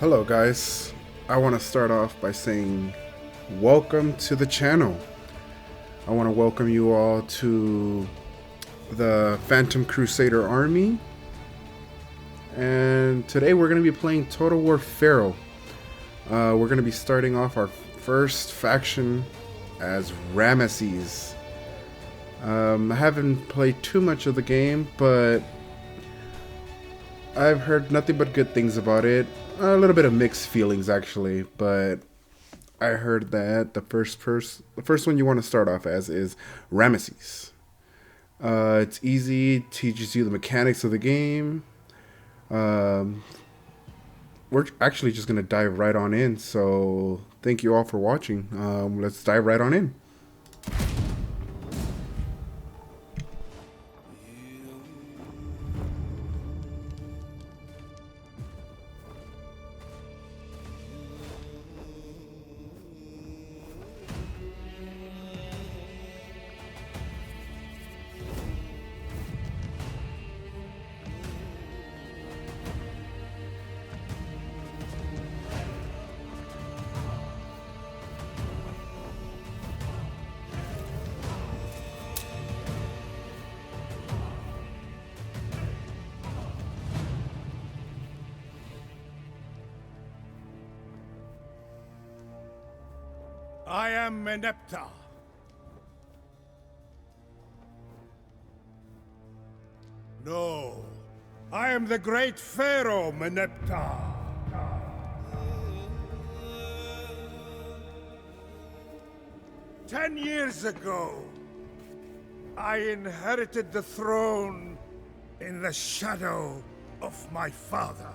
Hello guys, I want to start off by saying welcome to the channel. I want to welcome you all to the Phantom Crusader army, and today we're going to be playing Total War Pharaoh. We're going to be starting off our first faction as Ramesses. I haven't played too much of the game, but I've heard nothing but good things about it. A little bit of mixed feelings actually, but I heard that the first one you want to start off as is Ramesses. It's easy, teaches you the mechanics of the game. We're actually just gonna dive right on in. So thank you all for watching. Let's dive right on in. I am Meneptah. No, I am the great Pharaoh Meneptah. 10 years ago, I inherited the throne in the shadow of my father.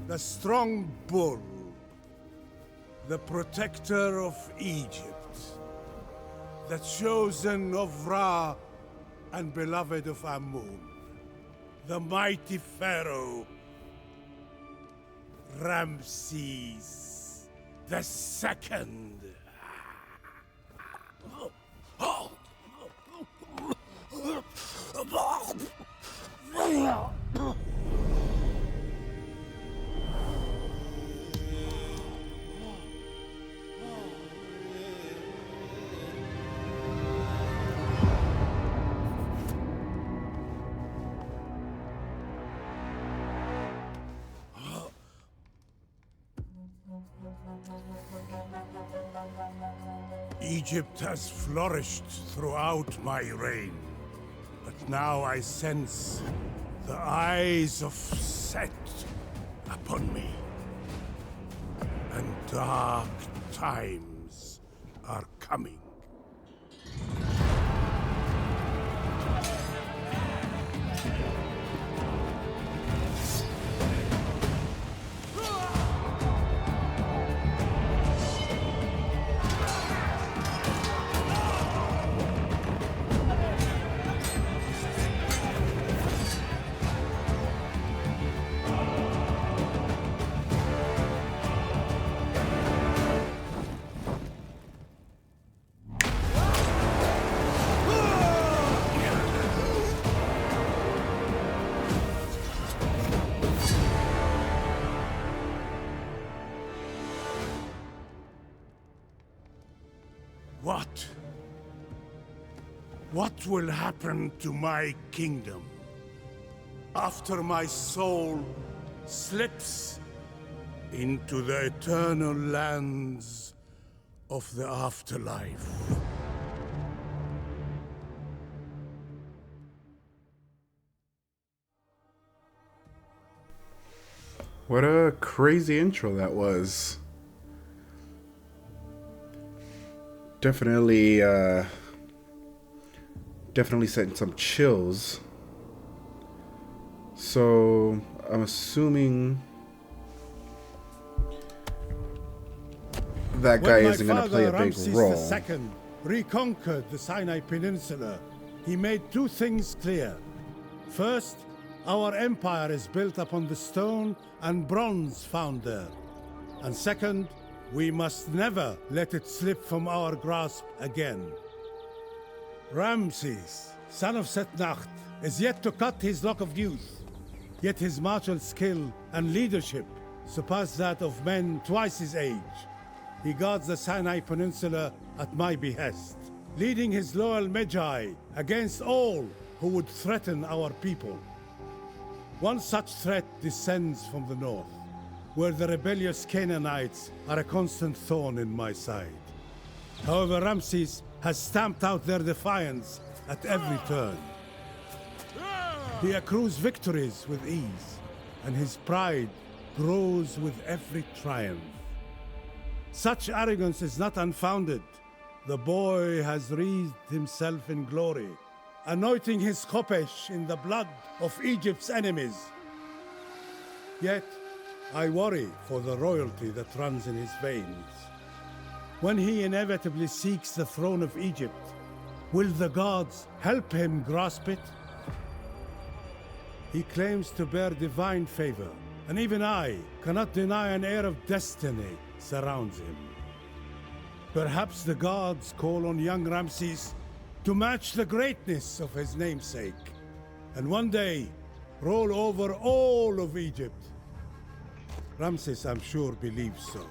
The strong bull, the protector of Egypt, the chosen of Ra and beloved of Amun, the mighty pharaoh, Ramesses the Second. Egypt has flourished throughout my reign, but now I sense the eyes of Set upon me, and dark times are coming. What will happen to my kingdom after my soul slips into the eternal lands of the afterlife? What a crazy intro that was. Definitely setting some chills. So I'm assuming that guy isn't going to play a big role. When my father, Ramesses II, reconquered the Sinai Peninsula, he made two things clear. First, our empire is built upon the stone and bronze found there. And second, we must never let it slip from our grasp again. Ramses, son of Setnacht, is yet to cut his lock of youth. Yet his martial skill and leadership surpass that of men twice his age. He guards the Sinai Peninsula at my behest, leading his loyal Magi against all who would threaten our people. One such threat descends from the north, where the rebellious Canaanites are a constant thorn in my side. However, Ramesses has stamped out their defiance at every turn. He accrues victories with ease, and his pride grows with every triumph. Such arrogance is not unfounded. The boy has wreathed himself in glory, anointing his khopesh in the blood of Egypt's enemies. Yet, I worry for the royalty that runs in his veins. When he inevitably seeks the throne of Egypt, will the gods help him grasp it? He claims to bear divine favor, and even I cannot deny an air of destiny surrounds him. Perhaps the gods call on young Ramesses to match the greatness of his namesake, and one day roll over all of Egypt. Ramesses, I'm sure, believes so.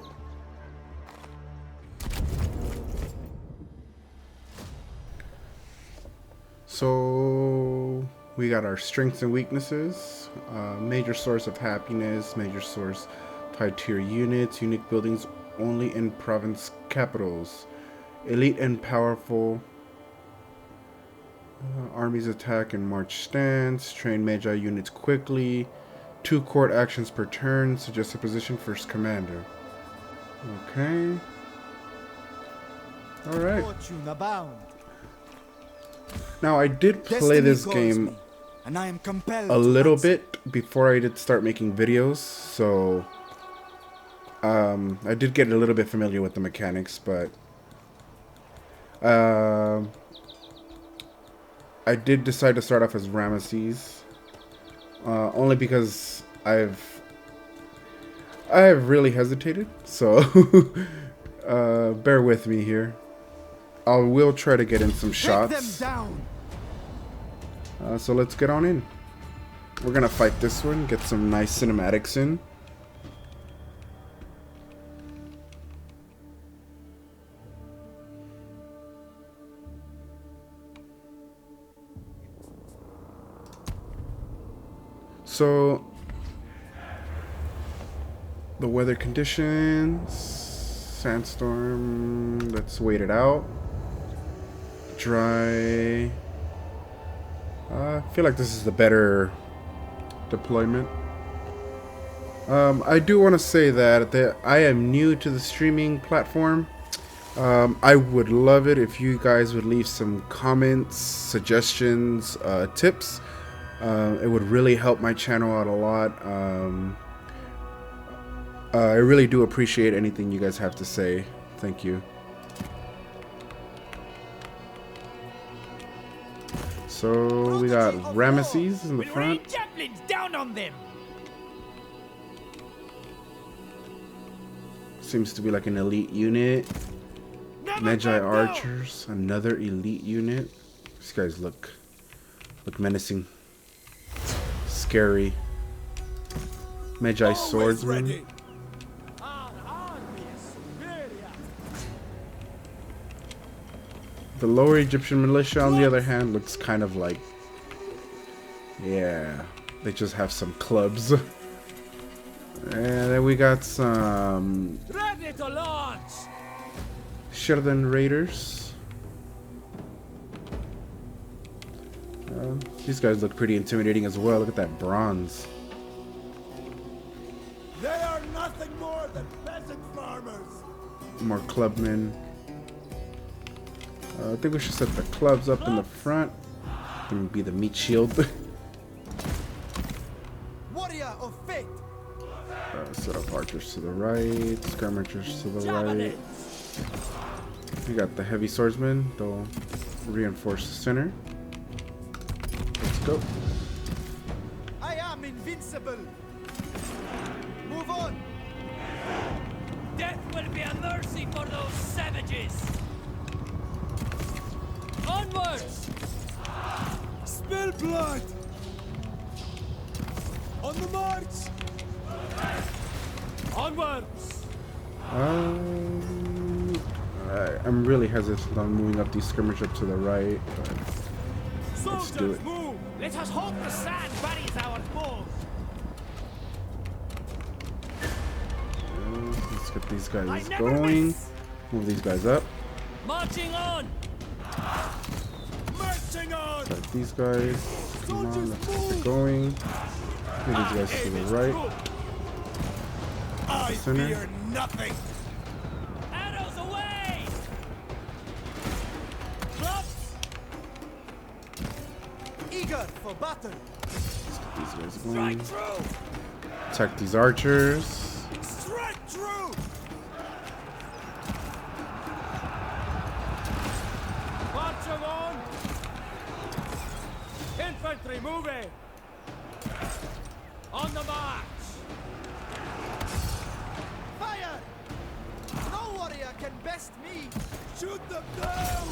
So we got our strengths and weaknesses, major source of happiness, major source tied tier units, unique buildings only in province capitals, elite and powerful, armies attack and march stance, train Magi units quickly, 2 court actions per turn, suggest a position first commander. Okay. Alright. Fortune abound. Now I did play this game and I am compelled a little bit before I did start making videos, so I did get a little bit familiar with the mechanics, but I did decide to start off as Ramesses, only because I've really hesitated, so bear with me here. I will try to get in some shots. So let's get on in. We're gonna fight this one, get some nice cinematics in. So the weather conditions, sandstorm, let's wait it out. Dry. I feel like this is the better deployment. I do want to say that I am new to the streaming platform. I would love it if you guys would leave some comments, suggestions, tips. It would really help my channel out a lot. I really do appreciate anything you guys have to say. Thank you. So we got Ramesses in the front. Javelins down on them. Seems to be like an elite unit. Magi archers, another elite unit. These guys look menacing, scary. Magi swordsman. The lower Egyptian militia, on the other hand, looks kind of like, yeah, they just have some clubs. And then we got some Ready to launch. Sheridan Raiders. These guys look pretty intimidating as well. Look at that bronze. They are nothing more than peasant farmers. More clubmen. I think we should set the clubs up in the front. Gonna be the meat shield. Warrior of fate. Set up archers to the right, skirmishers to the right. We got the heavy swordsman. They'll reinforce the center. Let's go. I am invincible. Move on. Death will be a mercy for those savages. Onwards! Spill blood! On the march! Onwards! I'm really hesitant on moving up these skirmishers up to the right, but let's do Soldiers, it. move! Let us hope the sand buries our foes. Let's get these guys I never going. miss. Move these guys up. Marching on. Marching on! Start these guys. Come on, Soldiers, let's get move! it going. Move these guys to the right. I Center. fear nothing! Arrows away. Clubs. Eager for battle! These guys Strike going. true. Attack these archers. Strike true! Marching on. Infantry moving. On the march. Fire! No warrior can best me! Shoot them down!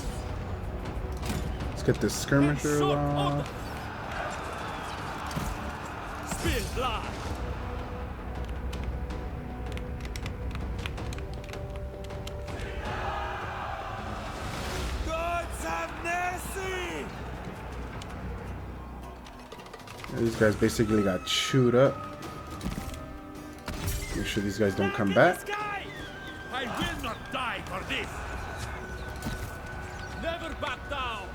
Let's get this skirmisher Short off. order. Spill blood. Gods have mercy! These guys basically got chewed up. Make sure these guys don't come back. Sky. I will not die for this. Never back down.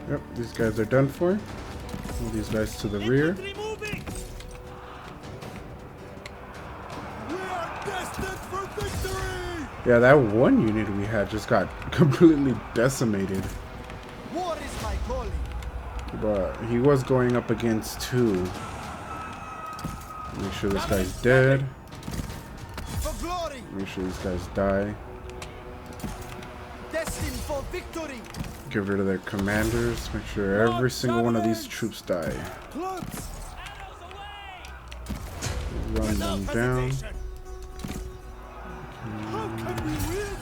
Yep, these guys are done for. Move these guys to the rear. Infantry moving. We are destined for victory! Yeah, that one unit we had just got completely decimated. War is my calling. But he was going up against two. Make sure this guy's dead. For glory! Make sure these guys die. Destined for victory! Get rid of their commanders. Make sure every single one of these troops die. Clubs! Arrows away. Run them down. How can we win?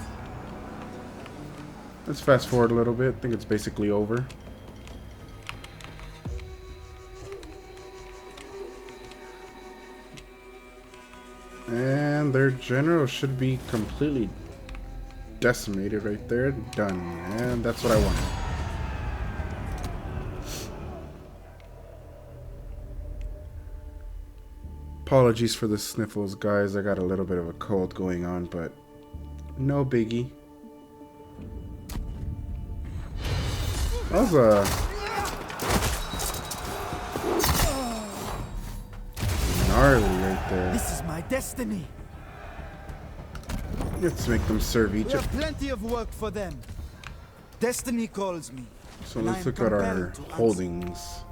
Let's fast forward a little bit. I think it's basically over. And their general should be completely decimated right there. Done. And that's what I wanted. Apologies for the sniffles, guys. I got a little bit of a cold going on, but no biggie. That was a gnarly right there. This is my destiny. Let's make them serve We Egypt. have plenty of work for them. Destiny calls me. So and I let's am look at our compelled to answer. holdings.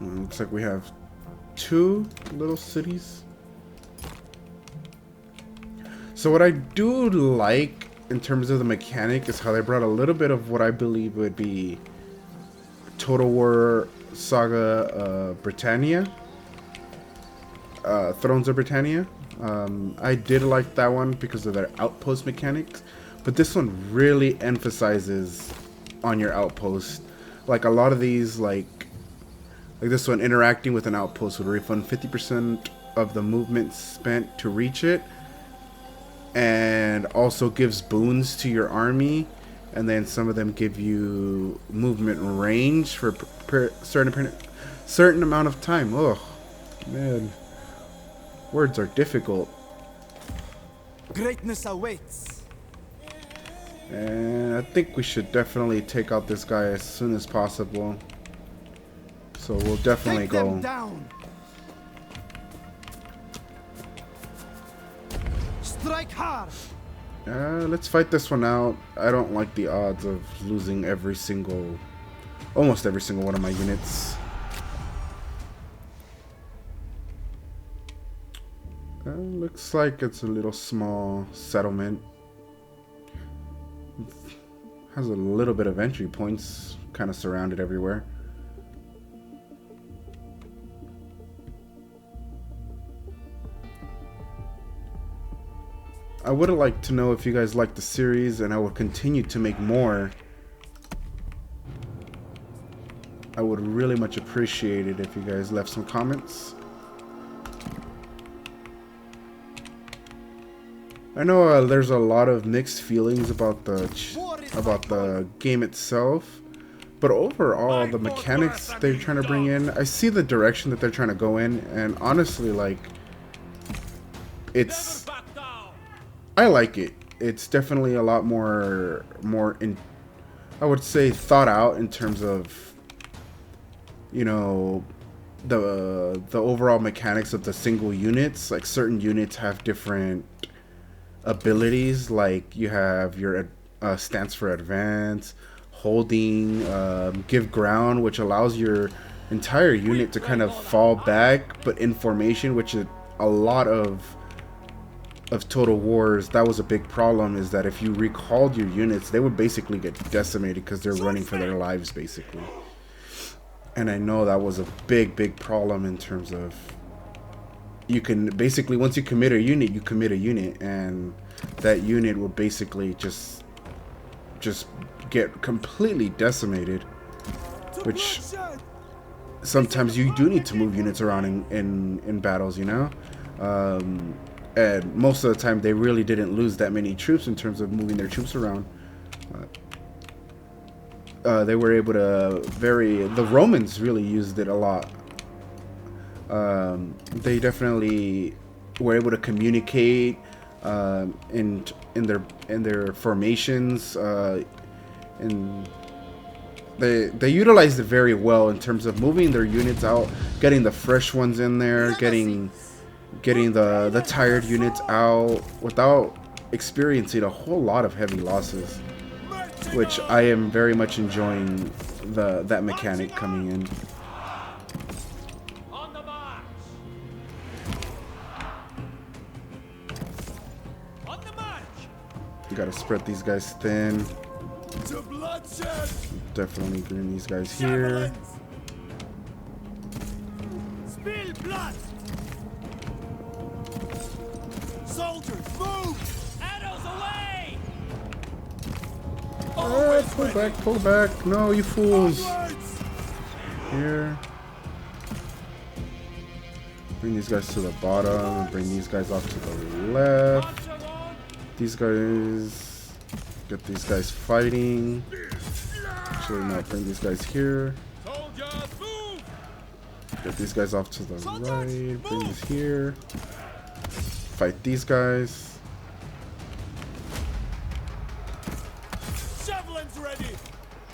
Looks like we have two little cities. So what I do like in terms of the mechanic is how they brought a little bit of what I believe would be Total War Saga Britannia. Thrones of Britannia. I did like that one because of their outpost mechanics, but this one really emphasizes on your outpost. Like a lot of these, like this one, interacting with an outpost would refund 50% of the movement spent to reach it, and also gives boons to your army, and then some of them give you movement range for certain amount of time. Oh man, words are difficult. Greatness awaits. And I think we should definitely take out this guy as soon as possible. So we'll definitely Take go. them down. Strike hard. Let's fight this one out. I don't like the odds of losing almost every single one of my units. Looks like it's a little small settlement. Has a little bit of entry points, kind of surrounded everywhere. I would like to know if you guys like the series, and I will continue to make more. I would really much appreciate it if you guys left some comments. I know there's a lot of mixed feelings about the game itself, but overall the mechanics they're trying to bring in, I see the direction that they're trying to go in, and honestly, like, I like it. It's definitely a lot more I would say thought out in terms of, you know, the overall mechanics of the single units. Like, certain units have different abilities, like you have your stance for advance, holding, give ground, which allows your entire unit to kind of fall back, but in formation, which is a lot of Total Wars. That was a big problem, is that if you recalled your units, they would basically get decimated because they're running for their lives basically. And I know that was a big problem in terms of, you can basically, once you commit a unit, you commit a unit, and that unit will basically just get completely decimated, which sometimes you do need to move units around in battles, you know. And most of the time they really didn't lose that many troops in terms of moving their troops around. They were able to the Romans really used it a lot. They definitely were able to communicate in their formations, and they utilized it very well in terms of moving their units out, getting the fresh ones in there, getting the tired units out without experiencing a whole lot of heavy losses, which I am very much enjoying that mechanic coming in. You gotta spread these guys thin. Definitely bring these guys here. Spill blood. Soldiers, move! Arrows away! Pull back. No, you fools. Here. Bring these guys to the bottom and bring these guys off to the left. These guys, get these guys fighting. Actually, no, bring these guys here. Get these guys off to the right. Bring these here. Fight these guys.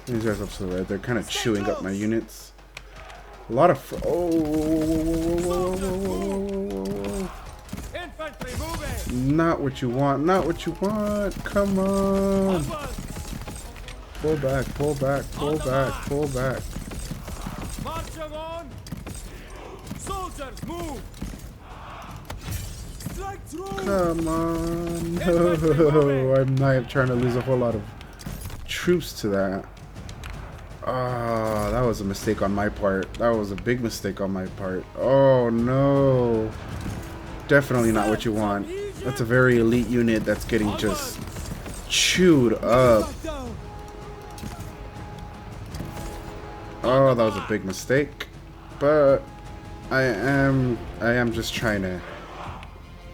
These guys up to the right. They're kind of chewing up my units. A lot of Infantry moving. Not what you want. Not what you want. Come on. Pull back. Pull back. Pull back. Pull back. Marching on. Soldiers, move. Strike through. Come on. No, I'm not trying to lose a whole lot of troops to that. Ah, that was a mistake on my part. That was a big mistake on my part. Oh no. Definitely not what you want. That's a very elite unit that's getting just chewed up. Oh, that was a big mistake. But I am just trying to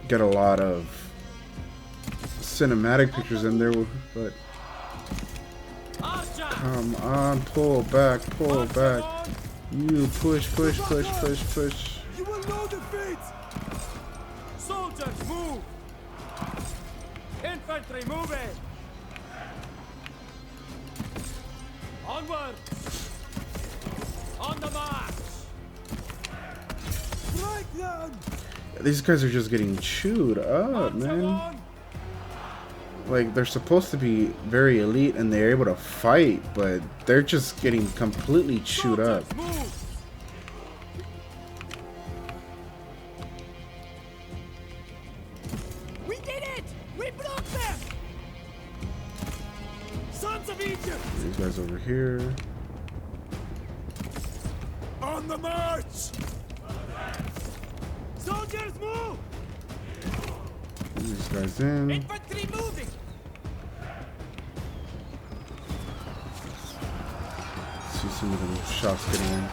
get a lot of cinematic pictures in there, but come on, pull back, pull back. You push. You will know defeat. Soldiers, move. Infantry, moving. Onward. On the march. Strike them. These guys are just getting chewed up, man. Like, they're supposed to be very elite and they're able to fight, but they're just getting completely chewed up. We did it! We broke them! Sons of Egypt! These guys over here. On the march! Soldiers, move! These guys in. Infantry moving! See some of them shots getting in.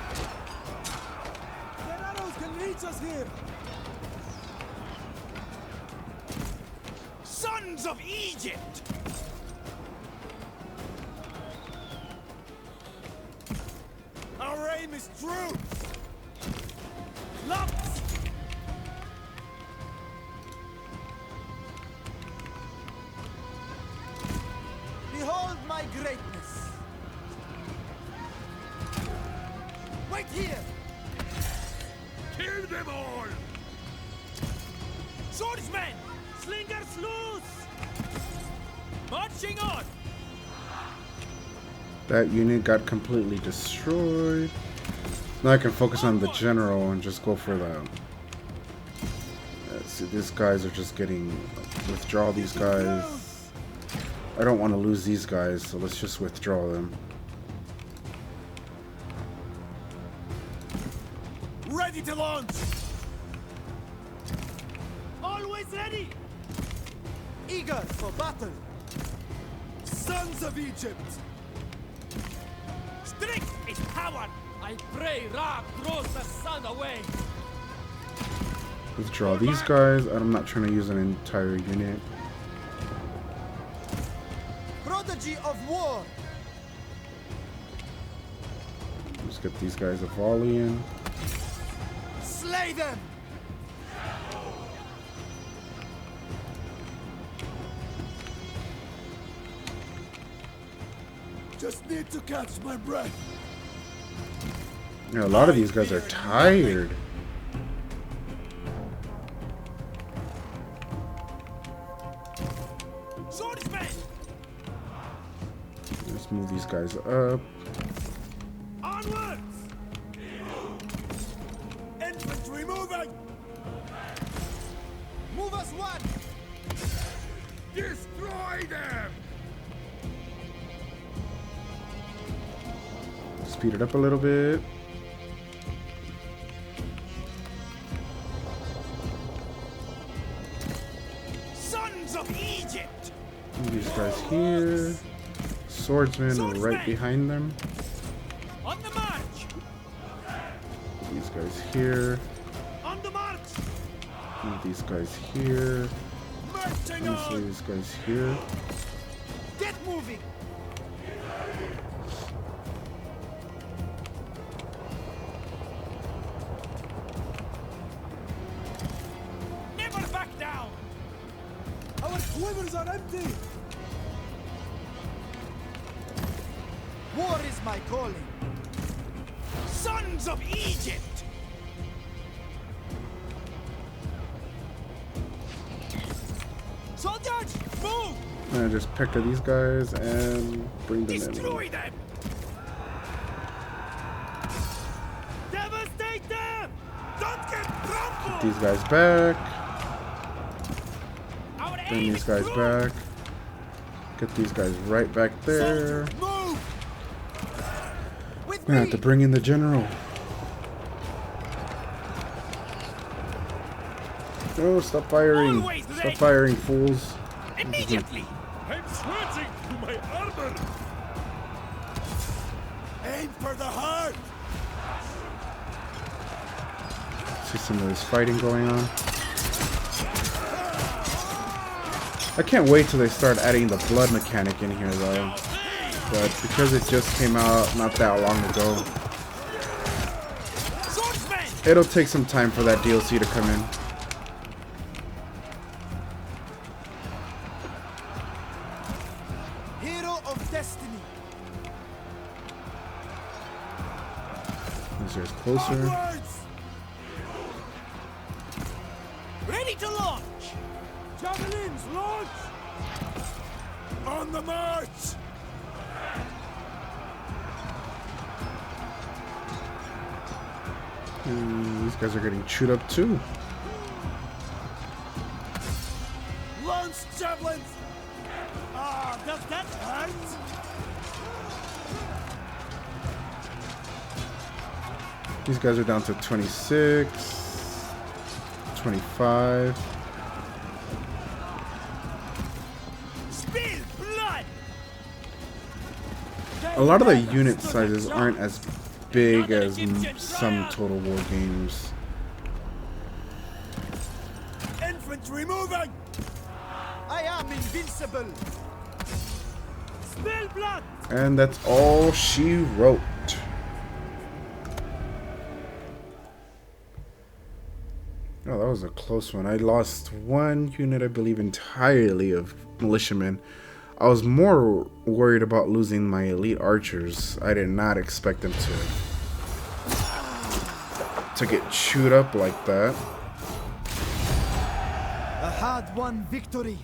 Their arrows can reach us here. Sons of Egypt! Our aim is troops. Lumps! Behold my greatness. Wait here. Kill them all! Swordsmen! Slingers loose! Marching on! That unit got completely destroyed. Now I can focus on the general and just go for the... see, these guys are just getting... Withdraw these guys. I don't want to lose these guys, so let's just withdraw them. Ready to launch. Always ready! Eager for battle. Sons of Egypt. Strength is power! I pray Ra throws the sun away! Withdraw these guys. I'm not trying to use an entire unit. Prodigy of war. Let's get these guys a volley in. Slay them. Just need to catch my breath. Yeah, a lot of these guys are tired. Swordsmen! Let's move these guys up. Onwards! Infantry moving. Move us one. Destroy them! Speed it up a little bit. Sons of Egypt! Move these guys here. Swordsmen are right behind them. On the march! These guys here. On the march! Move these guys here. Marching Move on. these guys here. Get moving. Never back down! Our quivers are empty. War is my calling. Sons of Egypt! Soldiers, move! And I just pecker these guys and bring them in. Destroy them! Devastate them! Don't get trampled! These guys back. Our Bring aim these is guys true. back. Get these guys right back there. Soldiers, move. With I'm gonna have me. to bring in the general. No, stop firing. Always Stop ready. firing, fools. Immediately! I'm sweating through my armor! Aim for the heart. See some of this fighting going on. I can't wait till they start adding the blood mechanic in here though. But because it just came out not that long ago, Swordsmen! it'll take some time for that DLC to come in. Hero of destiny. These guys closer. Onwards. Ready to launch! Javelins, launch. On the march. These guys are getting chewed up too. Launch javelins. Ah, does that hurt? These guys are down to 26, 25. A lot of the unit sizes aren't as big as some Total War games. Infantry moving! I am invincible! Spill blood! And that's all she wrote. Oh, that was a close one. I lost one unit, I believe, entirely of militiamen. I was more worried about losing my elite archers. I did not expect them to get chewed up like that. A hard-won victory.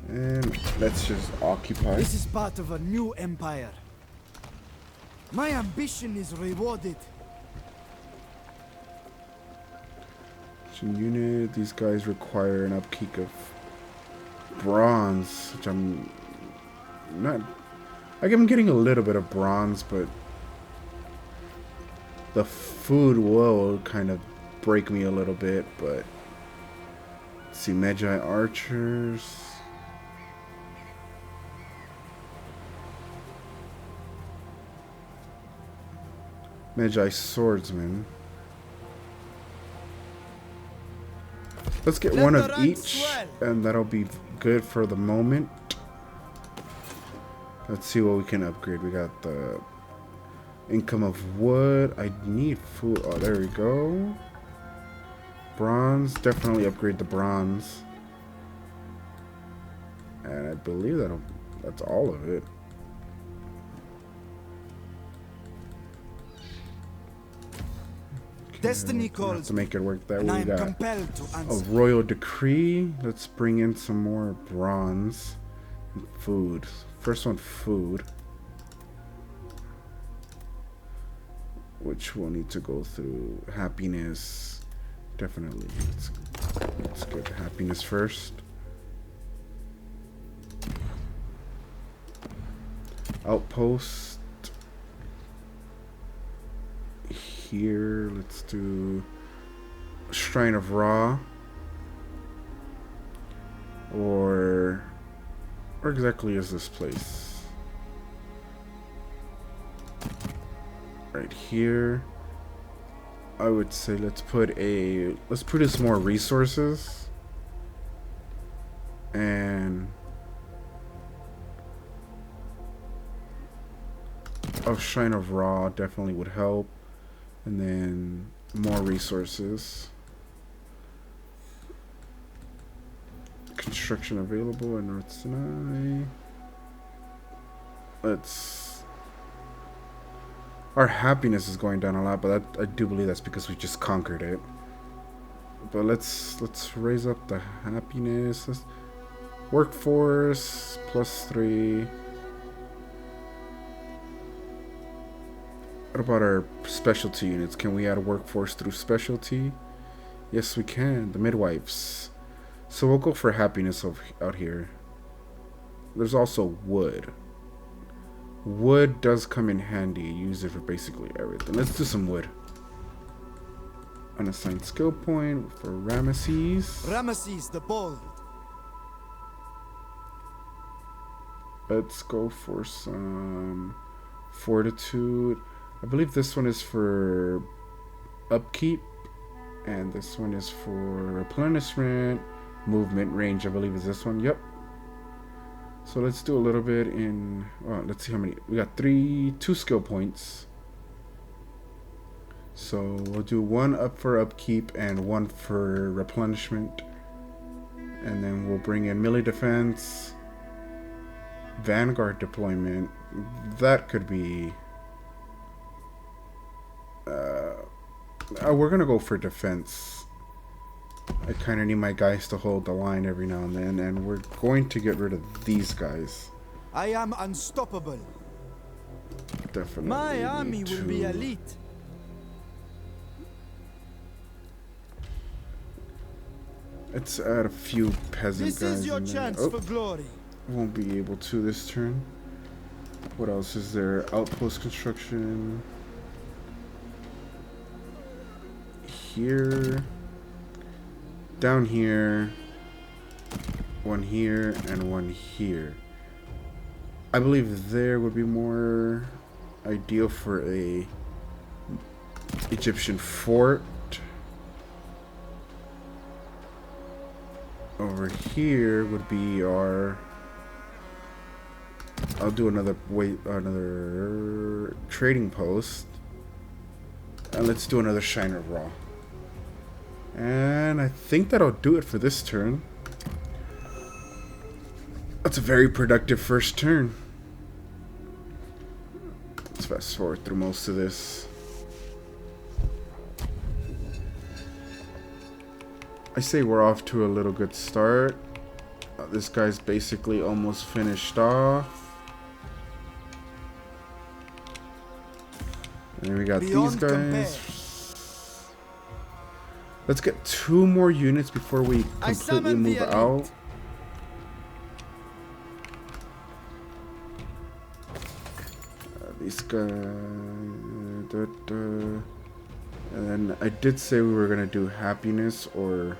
And let's just occupy. This is part of a new empire. My ambition is rewarded. Unit, these guys require an upkeep of bronze, which I'm not. I'm getting a little bit of bronze, but the food will kind of break me a little bit. But let's see, Magi archers. Magi swordsmen. Let's get one of each, and that'll be good for the moment. Let's see what we can upgrade. We got the income of wood. I need food. Oh, there we go. Bronze. Definitely upgrade the bronze. And I believe that's all of it. Destiny calls to make it work that and way. I We am got compelled to a answer. royal decree. Let's bring in some more bronze and food. First one, food, which we'll need to go through. Happiness, definitely. Let's get happiness first. Outpost. Here, let's do Shrine of Ra, or where exactly is this place? Right here. I would say let's produce more resources, and Shrine of Ra definitely would help. And then more resources. Construction available in North Sinai. Our happiness is going down a lot, but I do believe that's because we just conquered it. But let's raise up the happiness. Workforce +3. What about our specialty units? Can we add a workforce through specialty? Yes, we can. The midwives. So we'll go for happiness out here. There's also wood. Wood does come in handy. Use it for basically everything. Let's do some wood. Unassigned skill point for Ramesses. Ramesses the Bold. Let's go for some fortitude. I believe this one is for upkeep, and this one is for replenishment. Movement range, I believe, is this one. Yep. So let's do a little bit in. Let's see how many. We got 2 skill points. So we'll do 1 up for upkeep and 1 for replenishment, and then we'll bring in melee defense, vanguard deployment. That could be. We're gonna go for defense. I kind of need my guys to hold the line every now and then, and we're going to get rid of these guys. I am unstoppable. Definitely. My army will be elite. Let's add a few peasant This guys. is your in there. chance for glory. Won't be able to this turn. What else is there? Outpost construction. Here. Down here. one here, and one here. I believe there would be more ideal for a Egyptian fort. Over here would be our... I'll do another trading post. And let's do another Shiner Raw. And I think that'll do it for this turn. That's a very productive first turn. Let's fast forward through most of this. I say we're off to a little good start. This guy's basically almost finished off. And then we got these guys. Let's get 2 more units before we completely move out. These guys. And then I did say we were gonna do happiness, or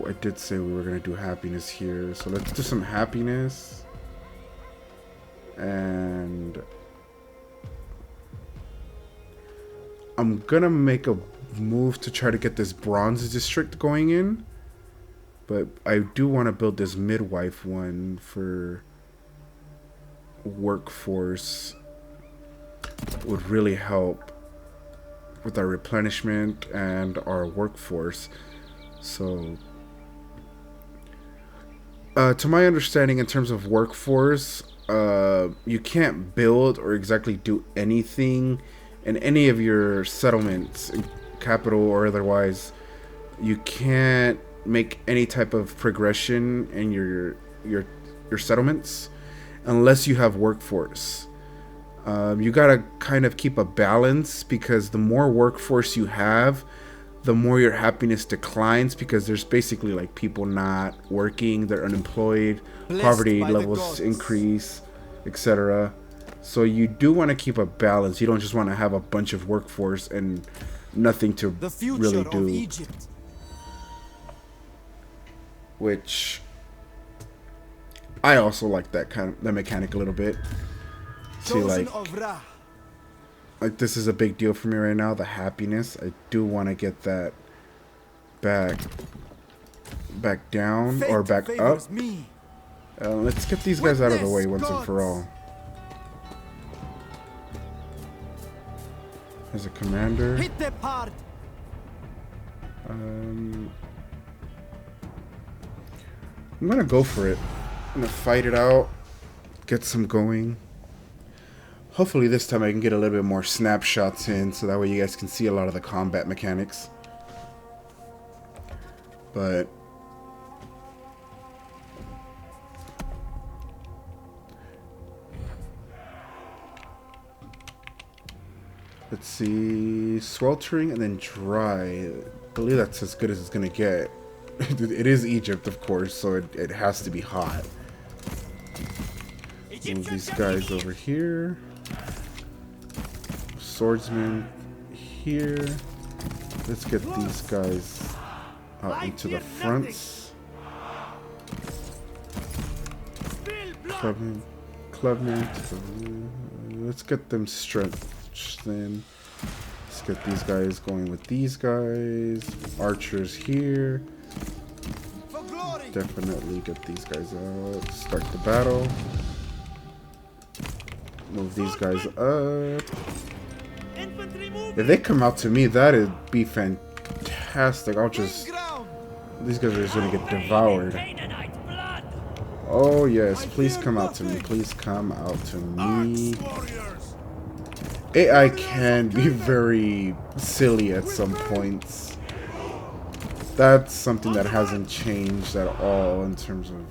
I did say we were gonna do happiness here. So let's do some happiness. And I'm gonna make a move to try to get this bronze district going in, but I do want to build this midwife one for workforce. Would really help with our replenishment and our workforce. So to my understanding, in terms of workforce, you can't build or exactly do anything in any of your settlements, capital or otherwise. You can't make any type of progression in your settlements unless you have workforce. You gotta kind of keep a balance, because the more workforce you have, the more your happiness declines, because there's basically like people not working, they're unemployed, poverty levels increase, etc. So you do want to keep a balance. You don't just want to have a bunch of workforce and nothing to really do. Egypt. Which I also like that mechanic a little bit. See, like this is a big deal for me right now, the happiness. I do want to get that back down or back up. Let's get these guys out of the way once and for all. As a commander. Hit them hard. I'm gonna go for it. I'm gonna fight it out, get some going. Hopefully this time I can get a little bit more snapshots in, so that way you guys can see a lot of the combat mechanics. But let's see, sweltering and then dry. I believe that's as good as it's gonna get. It is Egypt, of course, so it has to be hot. Move these guys over here. Swordsman here. Let's get these guys out into the fronts. Clubman. Let's get them stretched in. Let's get these guys going with these guys. Archers here. Definitely get these guys out. Start the battle. Move these guys up. If they come out to me, that'd be fantastic. These guys are just gonna get devoured. Oh yes, please come out to me. Please come out to me. AI can be very silly at some points. That's something that hasn't changed at all in terms of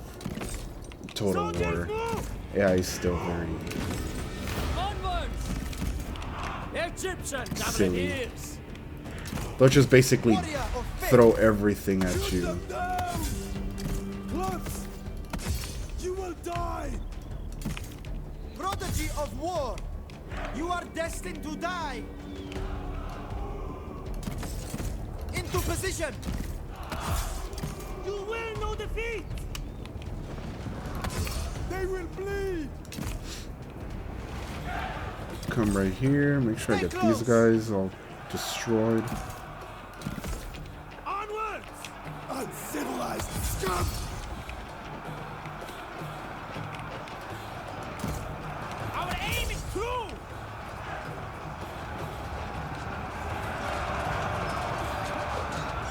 Total War. AI is still very silly. They'll just basically throw everything at you. You will die. Prodigy of war, you are destined to die. Into position. You will know defeat! They will bleed! Come right here. Make sure I get these guys all destroyed. Onwards! Uncivilized scum! Our aim is true!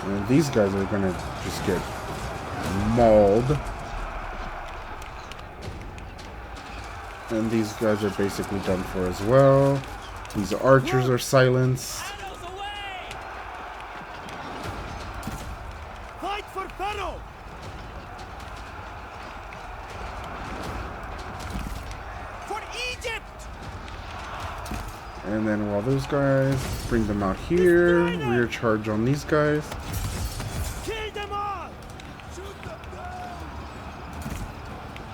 And these guys are gonna just get mauled. And these guys are basically done for as well. These archers are silenced. Arrows away! Fight for Pharaoh! For Egypt! And then while those guys bring them out here, rear charge on these guys. Kill them all! Shoot them down!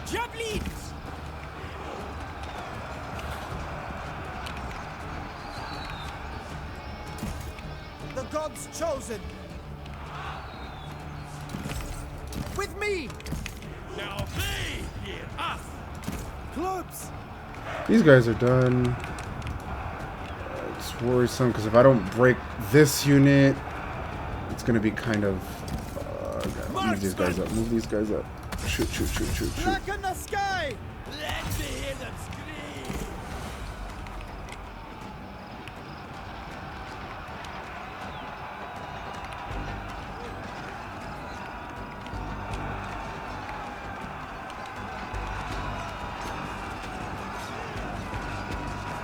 Javelins! The gods chosen! With me! Now they hear us. Clubs! These guys are done. It's worrisome because if I don't break this unit, it's gonna be kind of. Move these guys up. Move these guys up. Shoot! Shoot! Shoot! Shoot! Shoot! Black in the sky! Let me hear them scream!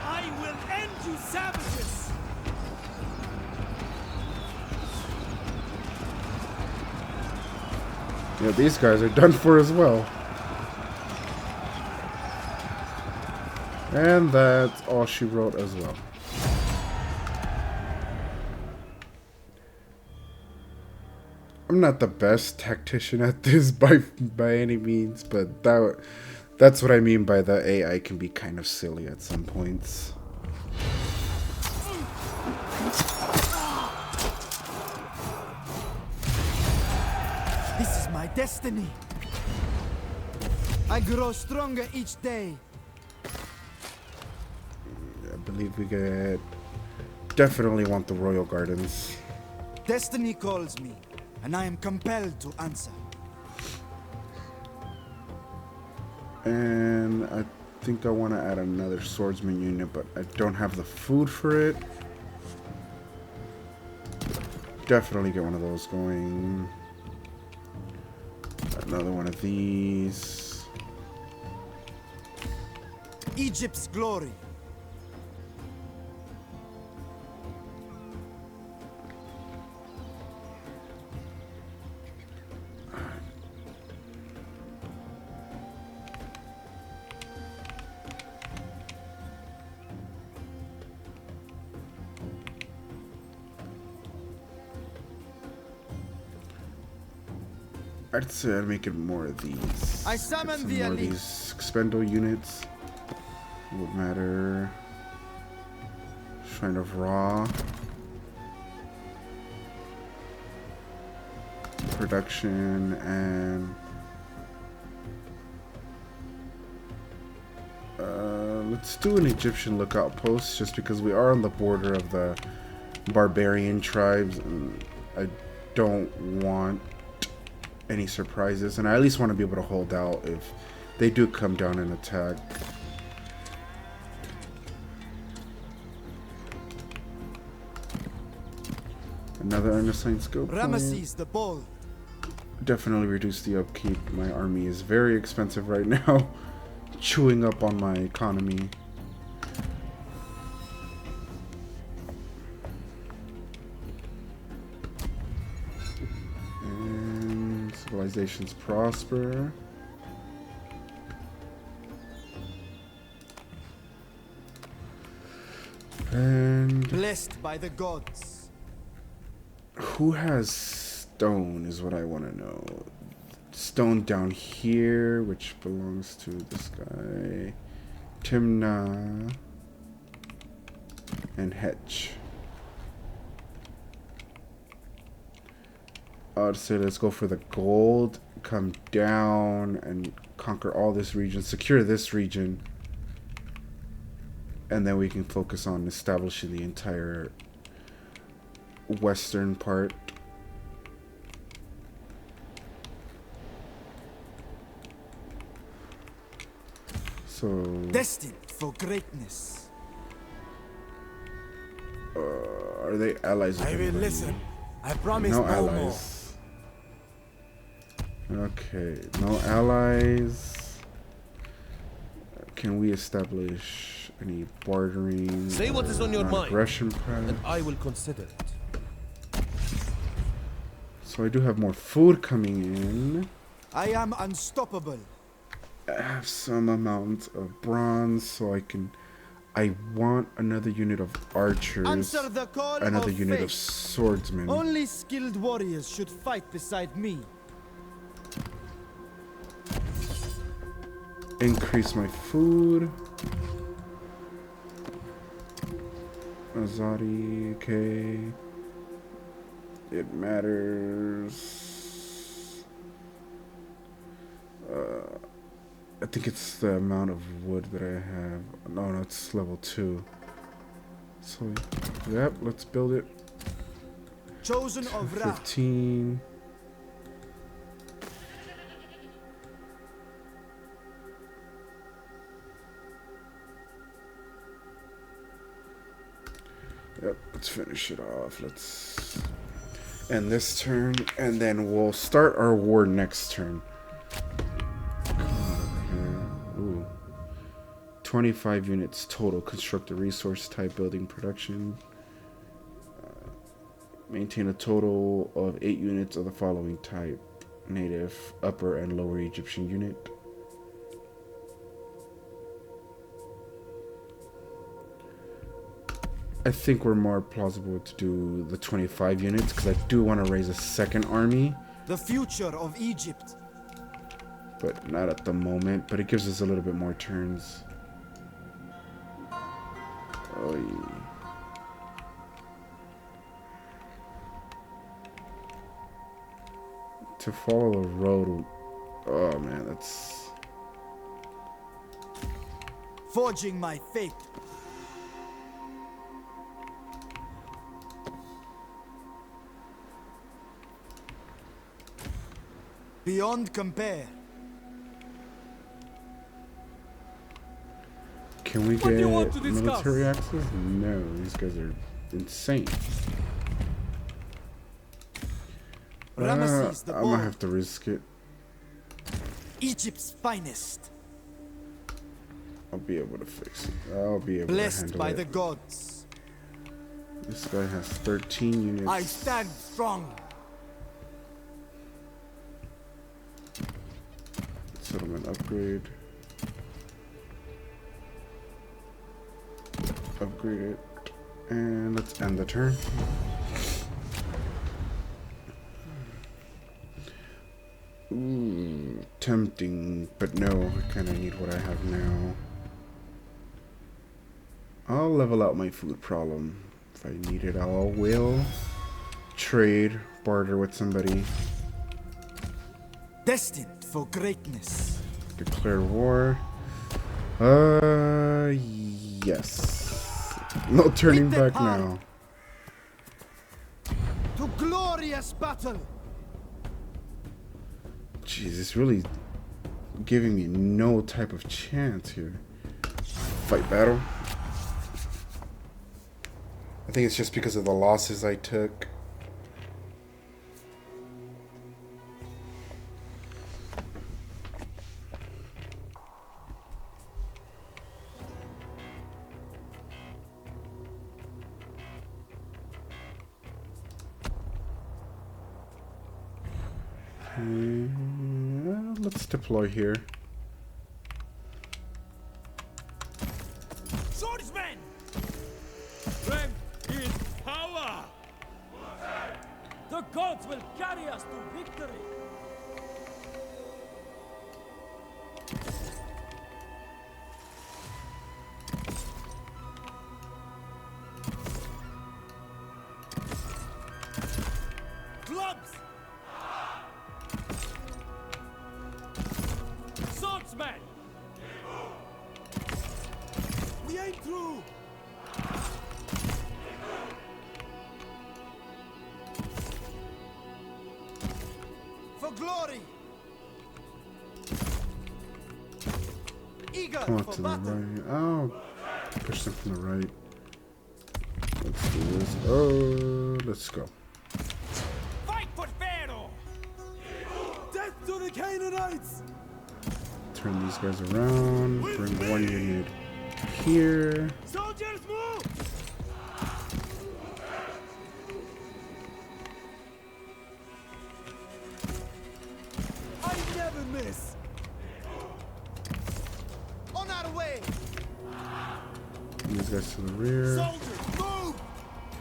I will end you savages! Yeah, these guys are done for as well. And that's all she wrote as well. I'm not the best tactician at this by any means, but that's what I mean by the AI can be kind of silly at some points. This is my destiny. I grow stronger each day. I believe we get definitely want the Royal Gardens. Destiny calls me, and I am compelled to answer. And I think I want to add another swordsman unit, but I don't have the food for it. Definitely get one of those going. Another one of these. Egypt's glory. I'd say I'd make it more of these. I summon Get some the more of elite. these expendable units. Won't matter. Shrine of Ra. Production and let's do an Egyptian lookout post just because we are on the border of the barbarian tribes and I don't want any surprises, and I at least want to be able to hold out if they do come down and attack. Another unassigned skill point. Ramesses the Bold. Definitely reduce the upkeep. My army is very expensive right now, chewing up on my economy. Civilizations prosper. And Blessed by the gods. who has stone is what I want to know. Stone down here, which belongs to this guy. Timna and Hetch. I'd say let's go for the gold, come down and conquer all this region, secure this region, and then we can focus on establishing the entire western part. So Destined for greatness. are they allies with I will anybody? listen. I promise No no more. allies. Okay, no allies. Can we establish any bartering? Say what is on your mind, aggression pact? and I will consider it. So I do have more food coming in. I am unstoppable. I have some amount of bronze, so I want another unit of archers, Answer the call another of unit fate. of swordsmen. Only skilled warriors should fight beside me. Increase my food. Azadi, okay. It matters. I think it's the amount of wood that I have. No, it's level 2. So, yep, let's build it. Chosen of Ra. 15. Yep, let's finish it off. Let's end this turn, and then we'll start our war next turn. Ooh. 25 units total. Construct a resource type building production. Maintain a total of 8 units of the following type: native, upper, and lower Egyptian unit. I think we're more plausible to do the 25 units because I do want to raise a second army, The future of Egypt. but not at the moment. But it gives us a little bit more turns. Oh, yeah. To follow the road. Oh man, that's Forging my fate. Beyond compare. Can we What do you want get to discuss? military access? No, these guys are insane. Ramesses the I'm gonna Bold. have to risk it. Egypt's finest. I'll be able to fix it. I'll be able to Blessed handle by it. the gods. This guy has 13 units. I stand strong. Settlement upgrade. Upgrade it. And let's end the turn. Ooh, tempting, but no, I kind of need what I have now. I'll level out my food problem. If I need it, I will. Trade, barter with somebody. Destined for greatness. Declare war. Yes. No turning With the back power. now. To glorious battle. Jeez, it's really giving me no type of chance here. Fight battle. I think it's just because of the losses I took. Let's deploy here. Swordsmen! Strength is power! The gods will carry us to victory! Clubs. Swordsman! We ain't through! For glory! Eager Come up for to the battle! right. Oh, push them from the right. Let's do this. Oh, let's go. Fight for Pharaoh! Death to the Canaanites! Turn these guys around. Bring one unit here. Soldiers, move! I never miss! On our way! These guys to the rear. Soldiers, move!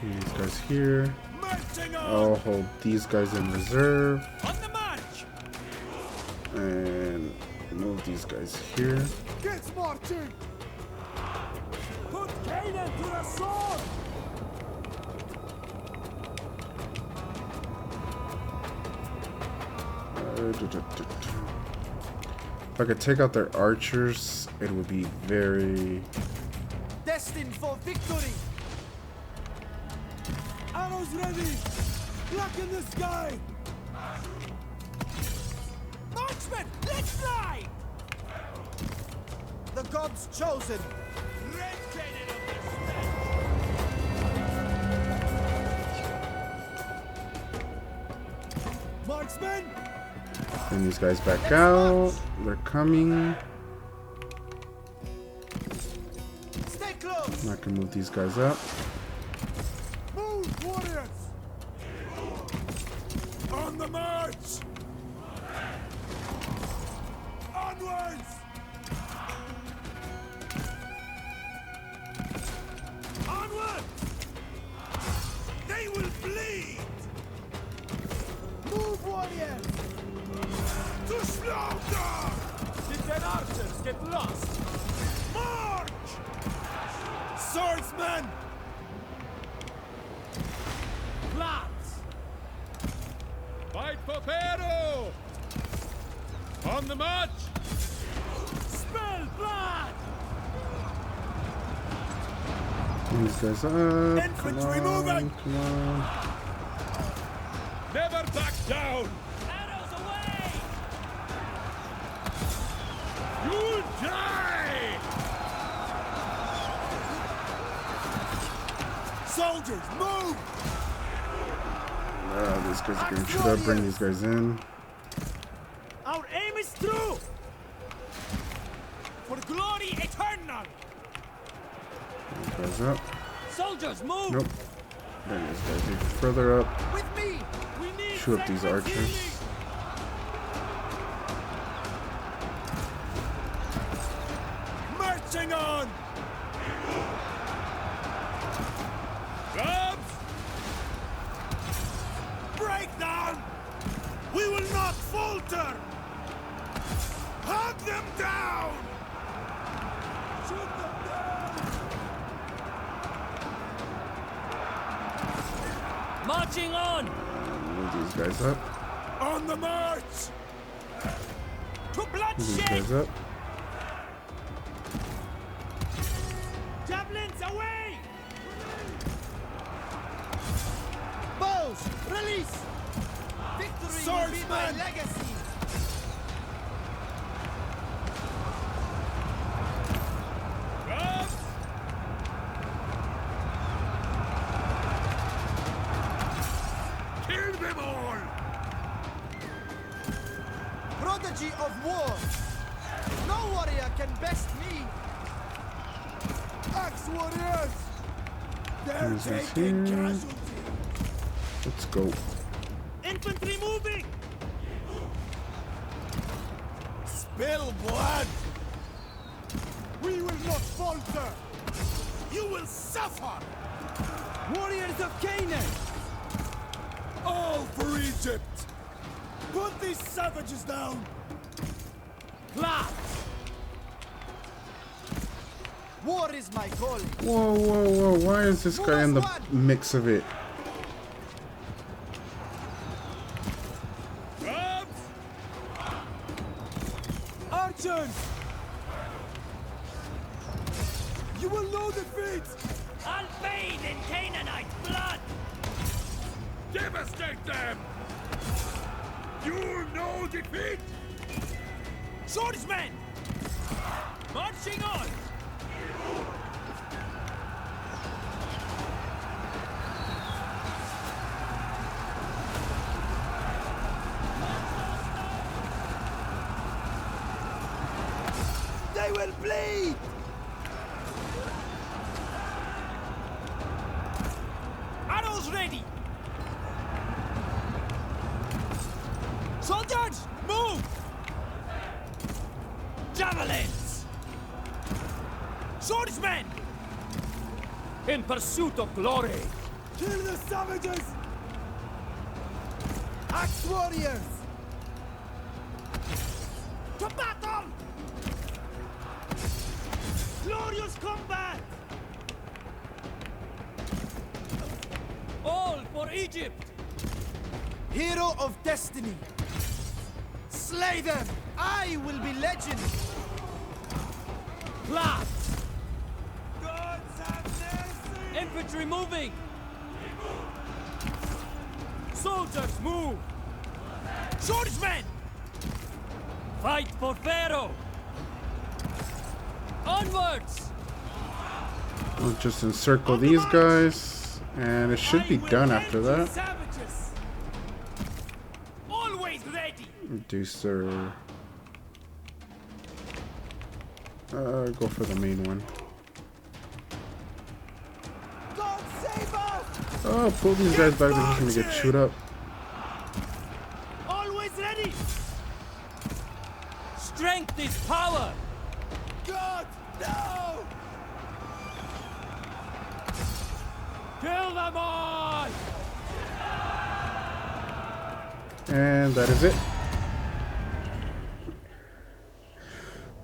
These guys here. Marching on! I'll hold these guys in reserve. On the march! And move these guys here. Get marching! Put Canaan to the sword! If I could take out their archers, it would be very... Destined for victory! Arrows ready! Black in the sky! Marksman, let's fly! The gods chosen! Red cannon of the steppe! Marksmen! Bring these guys back out. They're coming. Stay close! I can move these guys up. Move, warriors! On the march! Onwards! Onward! They will bleed! Move, warriors! To slaughter! Did the archers get lost? March! Swordsmen! Lads! Fight for Pharaoh! On the march! Spill blood! Bring these guys up. Infantry Come on, moving! come on. Never back down! Arrows away! You die! Soldiers, move! These guys are getting chewed up. Bring these guys in. Our aim is true! For glory eternal! Bring these guys up. Soldiers, move! Nope. Bring these guys even further up. With me! We need Chew up these sacred archers. healing. Marching on! Clubs! Break down! We will not falter! Hunt them down! Shoot them down! Marching on! Move these guys up. On the march! To Move these bloodshed! guys up. Javelins away! Bows, release! Victory will be my Swordsman! legacy! Clubs! Kill them all! Prodigy of war! No warrior can best me! Axe warriors! They're Who's this taking here? casualties! Let's go. Infantry moving! Spill blood! We will not falter! You will suffer! Warriors of Canaan! All for Egypt! Put these savages down! Lads! War is my calling! Whoa, whoa, whoa. Why is this guy in the mix of it? Clubs! Archers! Strike them! You know defeat! Swordsmen! Marching on! They will bleed! Arrows ready! Soldiers, move! Javelins! Swordsmen! In pursuit of glory! Kill the savages! Axe warriors! To battle! Glorious combat! All for Egypt! Hero of destiny! Slay them! I will be legend! Blast! Gods have mercy! Infantry moving! Soldiers move! Swordsmen! Fight for Pharaoh! Onwards! We'll just encircle these guys, and it should be done after that. Savages! Always ready! Reduce their... go for the main one. God save us! Oh, pull these guys back, they're just gonna get chewed up. Always ready! Strength is power! God, no! Kill them all! And that is it.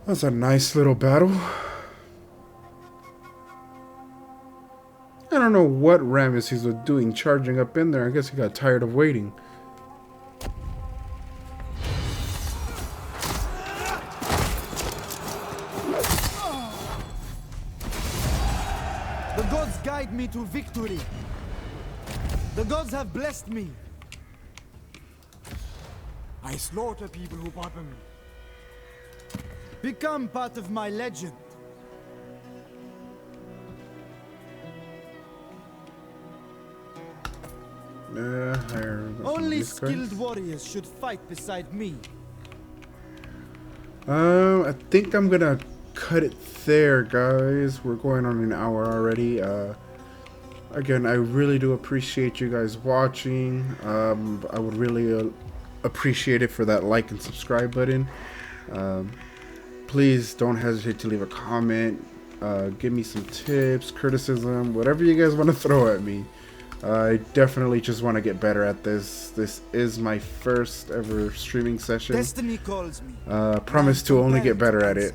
That's a nice little battle. I don't know what Ramesses was doing charging up in there. I guess he got tired of waiting. The gods guide me to victory. The gods have blessed me. I slaughter people who bother me. Become part of my legend. Only skilled warriors should fight beside me. I think I'm gonna cut it there, guys. We're going on an hour already. Again, I really do appreciate you guys watching. I would really appreciate it for that like and subscribe button. Please don't hesitate to leave a comment. Give me some tips, criticism, whatever you guys want to throw at me. I definitely just want to get better at this. This is my first ever streaming session. Destiny calls me. Promise to only get better at it.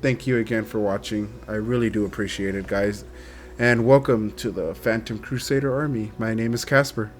Thank you again for watching. I really do appreciate it, guys. And welcome to the Phantom Crusader Army. My name is Casper.